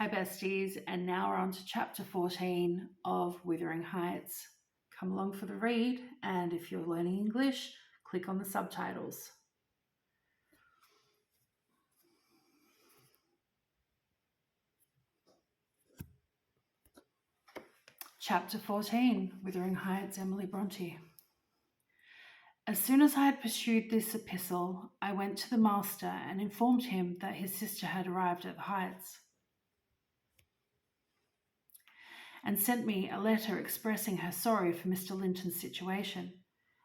Hi, besties, and now we're on to chapter 14 of Wuthering Heights. Come along for the read, and if you're learning English, click on the subtitles. Chapter 14, Wuthering Heights, Emily Bronte. As soon as I had pursued this epistle, I went to the master and informed him that his sister had arrived at the Heights, and sent me a letter expressing her sorry for Mr. Linton's situation,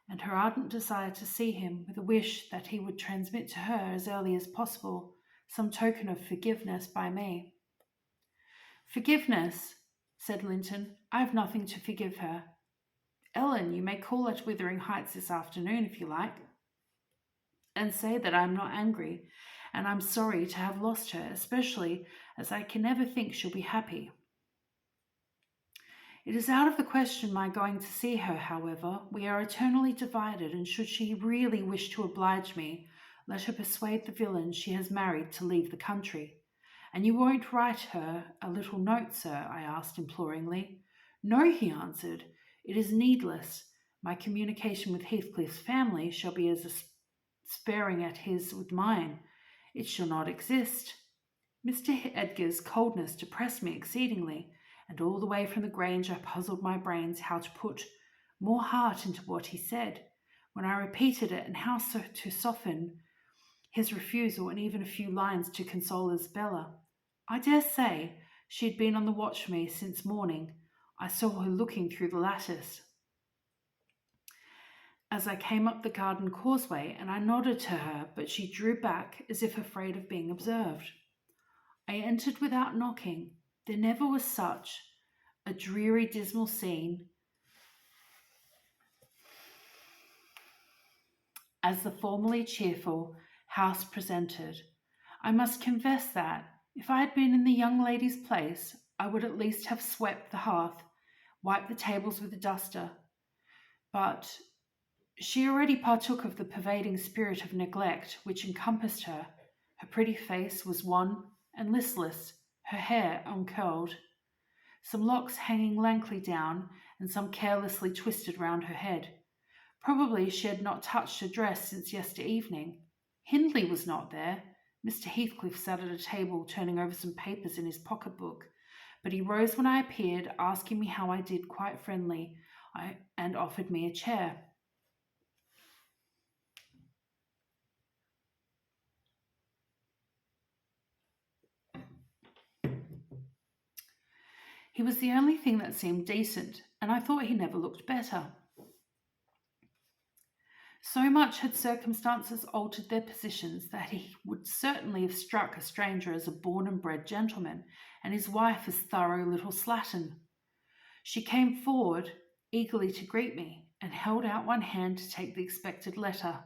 and her ardent desire to see him, with a wish that he would transmit to her as early as possible some token of forgiveness by me. "Forgiveness," said Linton. "I have nothing to forgive her. Ellen, you may call at Wuthering Heights this afternoon if you like, and say that I am not angry, and I'm sorry to have lost her, especially as I can never think she'll be happy. It is out of the question my going to see her, however. We are eternally divided, and should she really wish to oblige me, let her persuade the villain she has married to leave the country." "And you won't write her a little note, sir?" I asked imploringly. "No," he answered. "It is needless. My communication with Heathcliff's family shall be as sparing as his with mine. It shall not exist." Mr. Edgar's coldness depressed me exceedingly, and all the way from the Grange I puzzled my brains how to put more heart into what he said. When I repeated it, and how to soften his refusal, and even a few lines to console Isabella. I dare say she had been on the watch for me since morning. I saw her looking through the lattice as I came up the garden causeway, and I nodded to her, but she drew back as if afraid of being observed. I entered without knocking. There never was such a dreary, dismal scene as the formerly cheerful house presented. I must confess that, if I had been in the young lady's place, I would at least have swept the hearth, wiped the tables with a duster. But she already partook of the pervading spirit of neglect which encompassed her. Her pretty face was wan and listless, her hair uncurled, some locks hanging lankly down, and some carelessly twisted round her head. Probably she had not touched her dress since yesterday evening. Hindley was not there. Mr. Heathcliff sat at a table turning over some papers in his pocket-book, but he rose when I appeared, asking me how I did quite friendly, and offered me a chair. He was the only thing that seemed decent, and I thought he never looked better. So much had circumstances altered their positions that he would certainly have struck a stranger as a born and bred gentleman, and his wife as thorough little slattern. She came forward eagerly to greet me, and held out one hand to take the expected letter.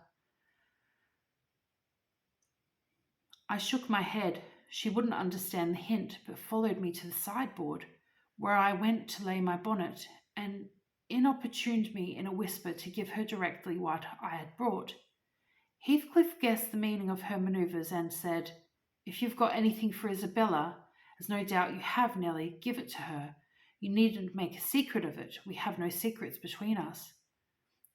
I shook my head. She wouldn't understand the hint, but followed me to the sideboard, where I went to lay my bonnet, and inopportuned me in a whisper to give her directly what I had brought. Heathcliff guessed the meaning of her manoeuvres, and said, "If you've got anything for Isabella, as no doubt you have, Nelly, give it to her. You needn't make a secret of it. We have no secrets between us."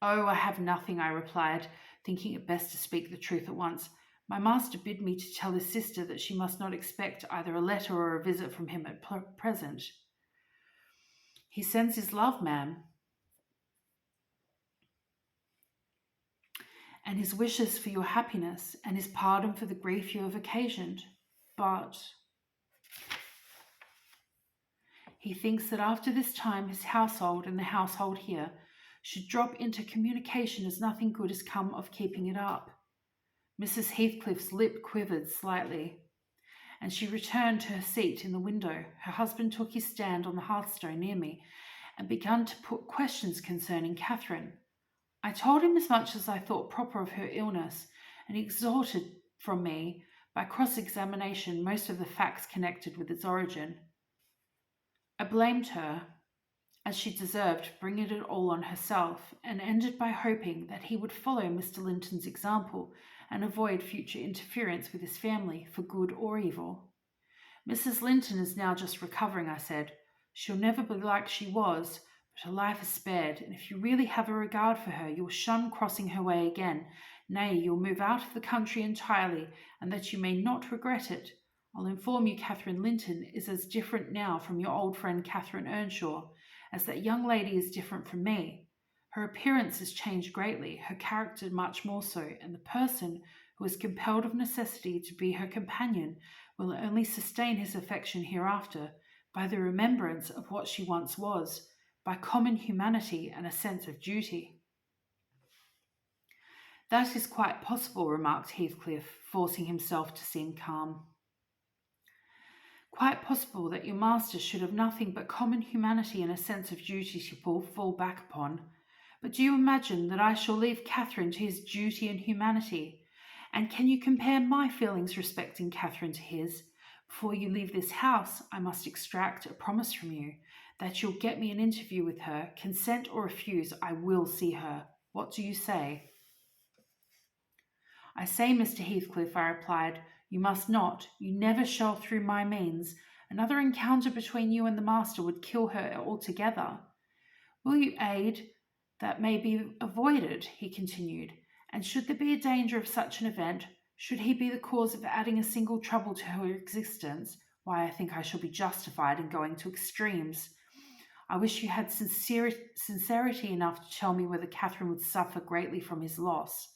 "Oh, I have nothing," I replied, thinking it best to speak the truth at once. "My master bid me to tell his sister that she must not expect either a letter or a visit from him at present. He sends his love, ma'am, and his wishes for your happiness, and his pardon for the grief you have occasioned. But he thinks that after this time his household and the household here should drop into communication, as nothing good has come of keeping it up." Mrs. Heathcliff's lip quivered slightly, and she returned to her seat in the window. Her husband took his stand on the hearthstone near me, and began to put questions concerning Catherine. I told him as much as I thought proper of her illness, and he extorted from me, by cross-examination, most of the facts connected with its origin. I blamed her, as she deserved, bringing it all on herself, and ended by hoping that he would follow Mr. Linton's example, and avoid future interference with his family, for good or evil. Mrs. Linton is now just recovering, I said. She'll never be like she was, but her life is spared, and if you really have a regard for her, you'll shun crossing her way again. Nay, you'll move out of the country entirely, and that you may not regret it. I'll inform you Catherine Linton is as different now from your old friend Catherine Earnshaw as that young lady is different from me. Her appearance has changed greatly, her character much more so, and the person who is compelled of necessity to be her companion will only sustain his affection hereafter by the remembrance of what she once was, by common humanity and a sense of duty. That is quite possible, remarked Heathcliff, forcing himself to seem calm. Quite possible that your master should have nothing but common humanity and a sense of duty to fall back upon. But do you imagine that I shall leave Catherine to his duty and humanity? And can you compare my feelings respecting Catherine to his? Before you leave this house, I must extract a promise from you that you'll get me an interview with her. Consent or refuse, I will see her. What do you say? I say, Mr. Heathcliff, I replied, you must not, you never shall through my means. Another encounter between you and the master would kill her altogether. Will you aid that may be avoided, he continued, and should there be a danger of such an event, should he be the cause of adding a single trouble to her existence, why I think I shall be justified in going to extremes. I wish you had sincerity enough to tell me whether Catherine would suffer greatly from his loss.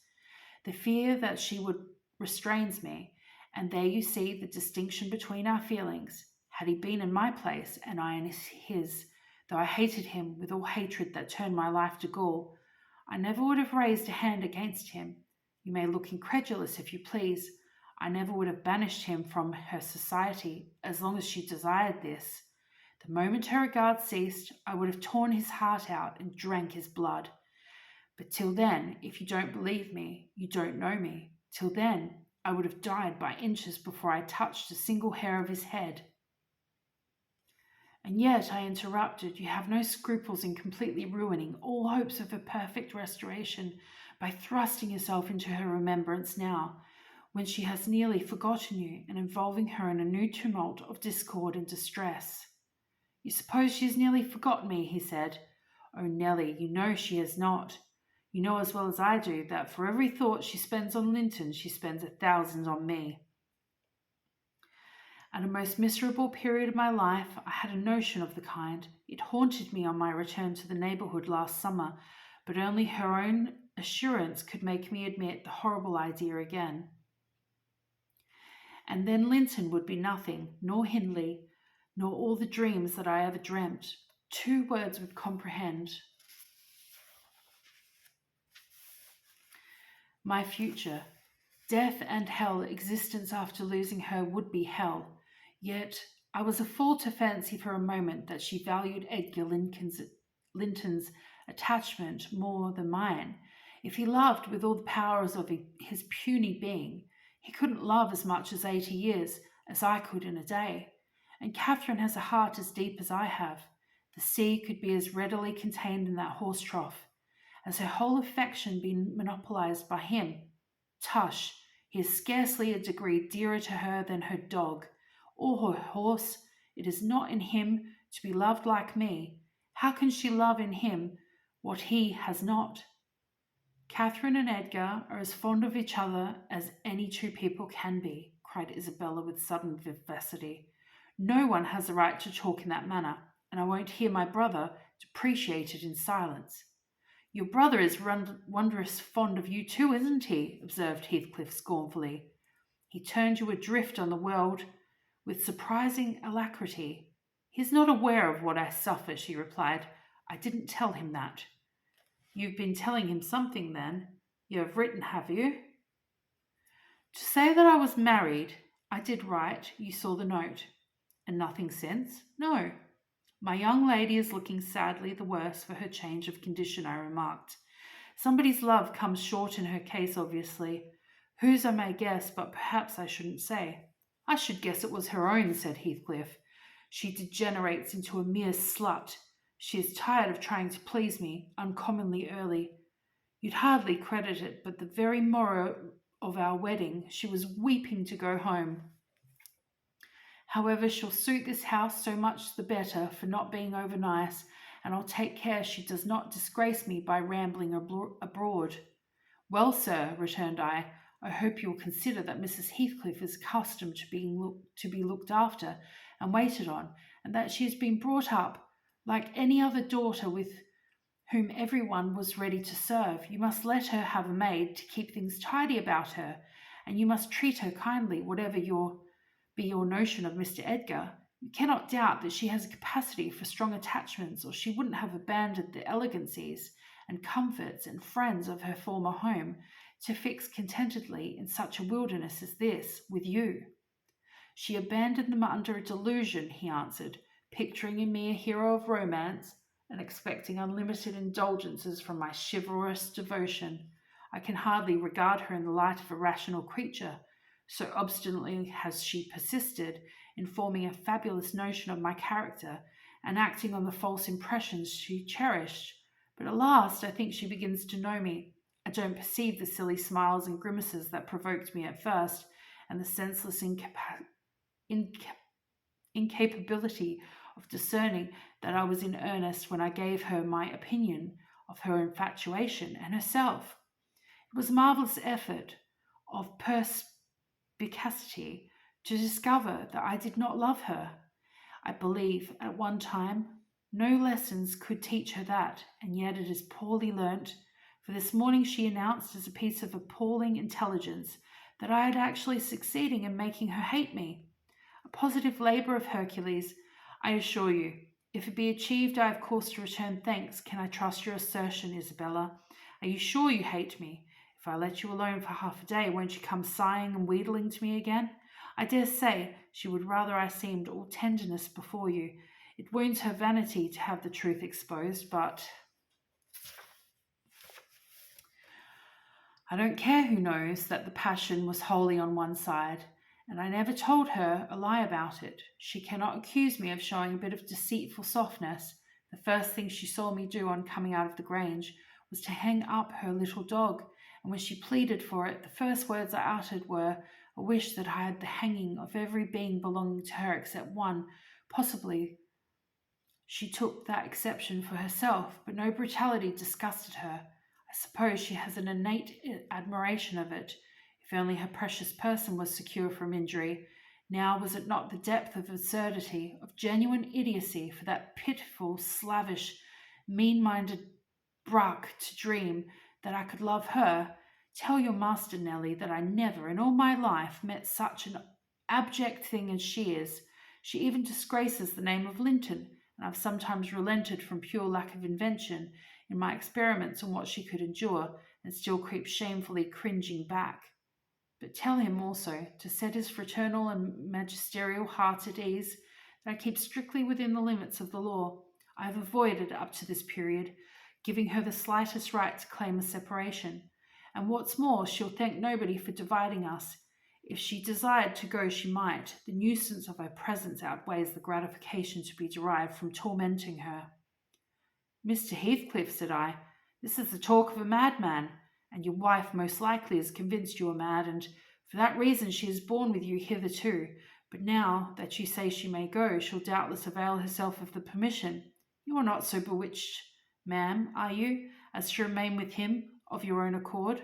The fear that she would restrains me, and there you see the distinction between our feelings. Had he been in my place, and I in his, though I hated him with all hatred that turned my life to gall, I never would have raised a hand against him. You may look incredulous if you please. I never would have banished him from her society, as long as she desired this. The moment her regard ceased, I would have torn his heart out and drank his blood. But till then, if you don't believe me, you don't know me. Till then, I would have died by inches before I touched a single hair of his head. And yet, I interrupted, you have no scruples in completely ruining all hopes of a perfect restoration by thrusting yourself into her remembrance now, when she has nearly forgotten you, and involving her in a new tumult of discord and distress. You suppose she has nearly forgotten me, he said. Oh, Nelly, you know she has not. You know as well as I do that for every thought she spends on Linton, she spends 1,000 on me. At a most miserable period of my life, I had a notion of the kind. It haunted me on my return to the neighbourhood last summer, but only her own assurance could make me admit the horrible idea again. And then Linton would be nothing, nor Hindley, nor all the dreams that I ever dreamt. 2 words would comprehend my future. Death and hell, existence after losing her would be hell. Yet I was a fool to fancy for a moment that she valued Edgar Linton's attachment more than mine. If he loved with all the powers of his puny being, he couldn't love as much as 80 years as I could in a day. And Catherine has a heart as deep as I have. The sea could be as readily contained in that horse trough. Has her whole affection been monopolized by him? Tush, he is scarcely a degree dearer to her than her dog, or her horse. It is not in him to be loved like me. How can she love in him what he has not? Catherine and Edgar are as fond of each other as any 2 people can be, cried Isabella with sudden vivacity. No one has a right to talk in that manner, and I won't hear my brother depreciate it in silence. Your brother is wondrous fond of you too, isn't he? Observed Heathcliff scornfully. He turned you adrift on the world with surprising alacrity. He is not aware of what I suffer, she replied. I didn't tell him that. You've been telling him something, then? You have written, have you? To say that I was married. I did write. You saw the note. And nothing since? No. My young lady is looking sadly the worse for her change of condition, I remarked. Somebody's love comes short in her case, obviously. Whose I may guess, but perhaps I shouldn't say. I should guess it was her own, said Heathcliff. She degenerates into a mere slut. She is tired of trying to please me, uncommonly early. You'd hardly credit it, but the very morrow of our wedding she was weeping to go home. However, she'll suit this house so much the better for not being over nice, and I'll take care she does not disgrace me by rambling abroad. Well, sir, returned I hope you will consider that Mrs. Heathcliff is accustomed to be looked after and waited on, and that she has been brought up like any other daughter with whom everyone was ready to serve. You must let her have a maid to keep things tidy about her, and you must treat her kindly, whatever be your notion of Mr. Edgar. You cannot doubt that she has a capacity for strong attachments, or she wouldn't have abandoned the elegancies and comforts and friends of her former home to fix contentedly in such a wilderness as this, with you. She abandoned them under a delusion, he answered, picturing in me a hero of romance and expecting unlimited indulgences from my chivalrous devotion. I can hardly regard her in the light of a rational creature, so obstinately has she persisted in forming a fabulous notion of my character and acting on the false impressions she cherished. But at last I think she begins to know me. I don't perceive the silly smiles and grimaces that provoked me at first, and the senseless incapability of discerning that I was in earnest when I gave her my opinion of her infatuation and herself. It was a marvellous effort of perspicacity to discover that I did not love her. I believe at one time no lessons could teach her that, and yet it is poorly learnt, for this morning she announced as a piece of appalling intelligence that I had actually succeeded in making her hate me. A positive labour of Hercules, I assure you. If it be achieved, I have cause to return thanks. Can I trust your assertion, Isabella? Are you sure you hate me? If I let you alone for half a day, won't you come sighing and wheedling to me again? I dare say she would rather I seemed all tenderness before you. It wounds her vanity to have the truth exposed, but I don't care who knows that the passion was wholly on one side, and I never told her a lie about it. She cannot accuse me of showing a bit of deceitful softness. The first thing she saw me do on coming out of the Grange was to hang up her little dog, and when she pleaded for it, the first words I uttered were a wish that I had the hanging of every being belonging to her except one. Possibly she took that exception for herself, but no brutality disgusted her. I suppose she has an innate admiration of it. If only her precious person was secure from injury. Now was it not the depth of absurdity, of genuine idiocy for that pitiful, slavish, mean-minded bruck to dream that I could love her? Tell your master, Nelly, that I never in all my life met such an abject thing as she is. She even disgraces the name of Linton, and I've sometimes relented from pure lack of invention in my experiments on what she could endure, and still creep shamefully cringing back. But tell him also, to set his fraternal and magisterial heart at ease, that I keep strictly within the limits of the law. I have avoided, up to this period, giving her the slightest right to claim a separation. And what's more, she'll thank nobody for dividing us. If she desired to go, she might. The nuisance of her presence outweighs the gratification to be derived from tormenting her. Mr. Heathcliff, said I, this is the talk of a madman, and your wife most likely is convinced you are mad, and for that reason she has borne with you hitherto. But now that you say she may go, she'll doubtless avail herself of the permission. You are not so bewitched, ma'am, are you, as to remain with him of your own accord?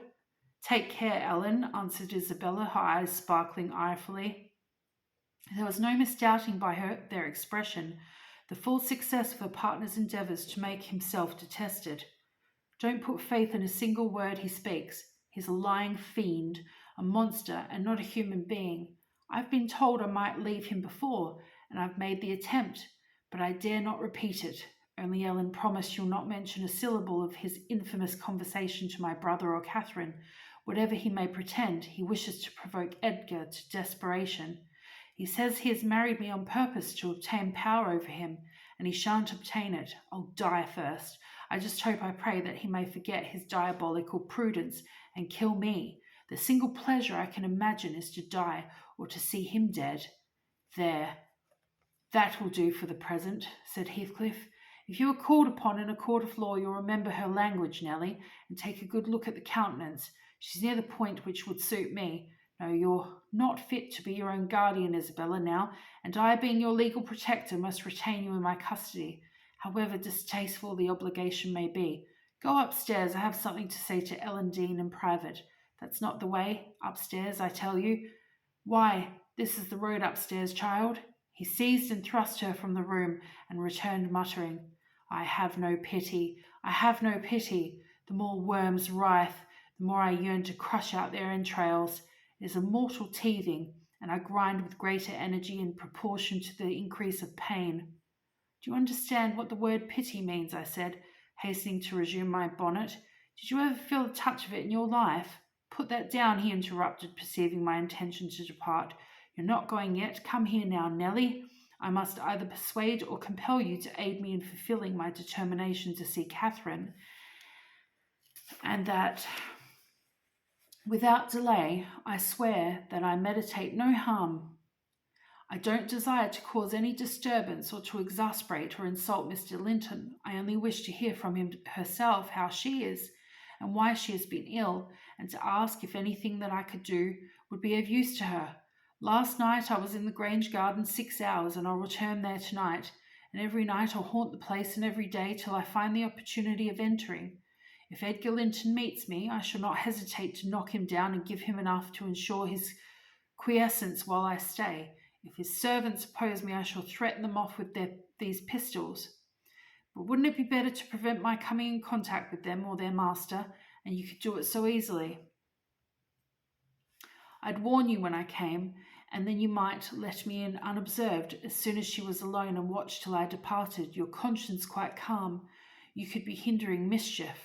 Take care, Ellen, answered Isabella, her eyes sparkling irefully. There was no misdoubting by their expression the full success of her partner's endeavours to make himself detested. Don't put faith in a single word he speaks. He's a lying fiend, a monster, and not a human being. I've been told I might leave him before, and I've made the attempt, but I dare not repeat it. Only, Ellen, promise you'll not mention a syllable of his infamous conversation to my brother or Catherine. Whatever he may pretend, he wishes to provoke Edgar to desperation. He says he has married me on purpose to obtain power over him, and he shan't obtain it. I'll die first. I just hope, I pray, that he may forget his diabolical prudence and kill me. The single pleasure I can imagine is to die, or to see him dead. There, that will do for the present, said Heathcliff. If you are called upon in a court of law, you'll remember her language, Nelly, and take a good look at the countenance. She's near the point which would suit me. No, you're not fit to be your own guardian, Isabella, now, and I, being your legal protector, must retain you in my custody, however distasteful the obligation may be. Go upstairs. I have something to say to Ellen Dean in private. That's not the way. Upstairs, I tell you. Why, this is the road upstairs, child. He seized and thrust her from the room and returned muttering, I have no pity. I have no pity. The more worms writhe, the more I yearn to crush out their entrails. It is a mortal teething, and I grind with greater energy in proportion to the increase of pain. Do you understand what the word pity means? I said, hastening to resume my bonnet. Did you ever feel a touch of it in your life? Put that down, he interrupted, perceiving my intention to depart. You're not going yet. Come here now, Nellie. I must either persuade or compel you to aid me in fulfilling my determination to see Catherine, and that, without delay, I swear that I meditate no harm. I don't desire to cause any disturbance or to exasperate or insult Mr. Linton. I only wish to hear from him herself how she is and why she has been ill, and to ask if anything that I could do would be of use to her. Last night I was in the Grange garden 6 hours, and I'll return there tonight, and every night I'll haunt the place, and every day till I find the opportunity of entering. If Edgar Linton meets me, I shall not hesitate to knock him down and give him enough to ensure his quiescence while I stay. If his servants oppose me, I shall threaten them off with these pistols. But wouldn't it be better to prevent my coming in contact with them or their master, and you could do it so easily? I'd warn you when I came, and then you might let me in unobserved as soon as she was alone and watch till I departed, your conscience quite calm. You could be hindering mischief.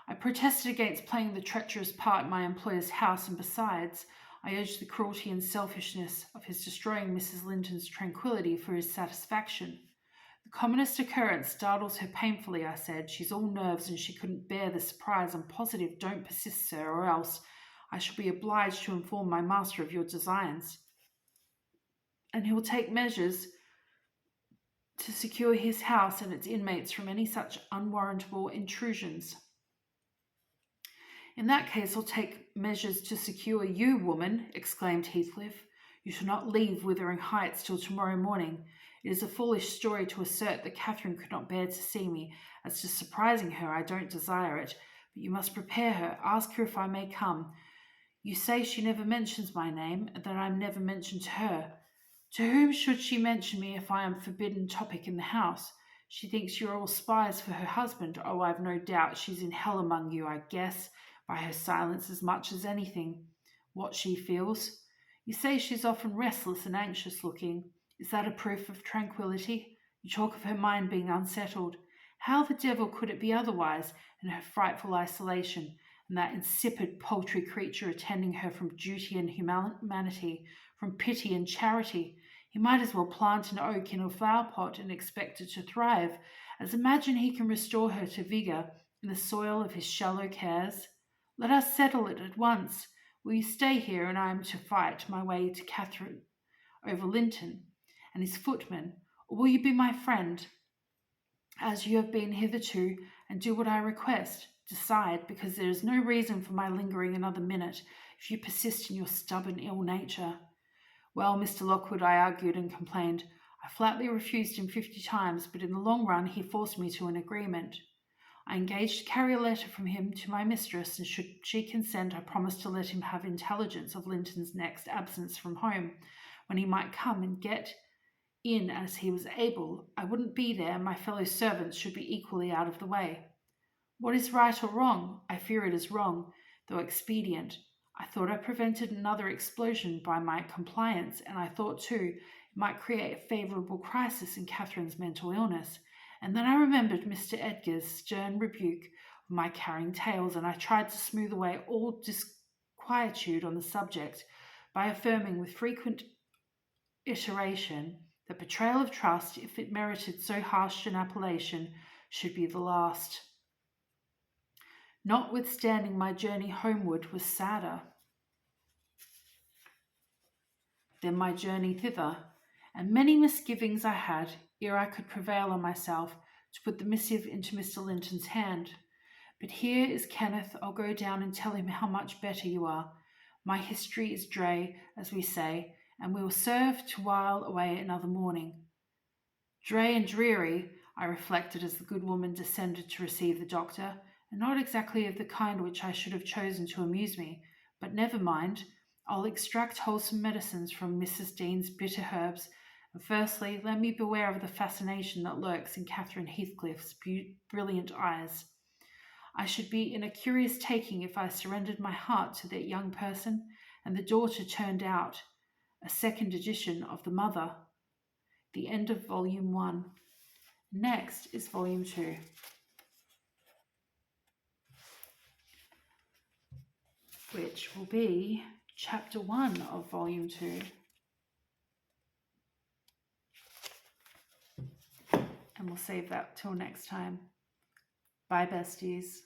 I protested against playing the treacherous part in my employer's house, and besides, I urged the cruelty and selfishness of his destroying Mrs. Linton's tranquillity for his satisfaction. The commonest occurrence startles her painfully, I said. She's all nerves and she couldn't bear the surprise. I'm positive. Don't persist, sir, or else I shall be obliged to inform my master of your designs, and he will take measures to secure his house and its inmates from any such unwarrantable intrusions. In that case, I'll take measures to secure you, woman, exclaimed Heathcliff. You shall not leave Wuthering Heights till tomorrow morning. It is a foolish story to assert that Catherine could not bear to see me. As to surprising her, I don't desire it, but you must prepare her. Ask her if I may come. You say she never mentions my name, and that I am never mentioned to her. To whom should she mention me if I am forbidden topic in the house? She thinks you're all spies for her husband. Oh, I've no doubt she's in hell among you, I guess, by her silence as much as anything. What she feels. You say she's often restless and anxious looking. Is that a proof of tranquillity? You talk of her mind being unsettled. How the devil could it be otherwise in her frightful isolation, and that insipid paltry creature attending her from duty and humanity, from pity and charity? He might as well plant an oak in a flower pot and expect it to thrive, as imagine he can restore her to vigour in the soil of his shallow cares. Let us settle it at once. Will you stay here, and I am to fight my way to Catherine over Linton and his footman, or will you be my friend, as you have been hitherto, and do what I request? Decide, because there is no reason for my lingering another minute if you persist in your stubborn ill nature. Well, Mr. Lockwood, I argued and complained. I flatly refused him 50 times, but in the long run he forced me to an agreement. I engaged to carry a letter from him to my mistress, and should she consent, I promised to let him have intelligence of Linton's next absence from home, when he might come and get in as he was able. I wouldn't be there, and my fellow servants should be equally out of the way. What is right or wrong? I fear it is wrong, though expedient. I thought I prevented another explosion by my compliance, and I thought, too, it might create a favourable crisis in Catherine's mental illness. And then I remembered Mr. Edgar's stern rebuke of my carrying tales, and I tried to smooth away all disquietude on the subject by affirming with frequent iteration that betrayal of trust, if it merited so harsh an appellation, should be the last. Notwithstanding, my journey homeward was sadder than my journey thither, and many misgivings I had ere I could prevail on myself to put the missive into Mr. Linton's hand. But here is Kenneth. I'll go down and tell him how much better you are. My history is Dre, as we say, and we will serve to while away another morning. Dre and dreary, I reflected as the good woman descended to receive the doctor, and not exactly of the kind which I should have chosen to amuse me, but never mind, I'll extract wholesome medicines from Mrs. Dean's bitter herbs, and firstly, let me beware of the fascination that lurks in Catherine Heathcliff's brilliant eyes. I should be in a curious taking if I surrendered my heart to that young person, and the daughter turned out a second edition of the mother. The end of Volume 1. Next is Volume 2. Which will be Chapter 1 of Volume 2. And we'll save that till next time. Bye, besties.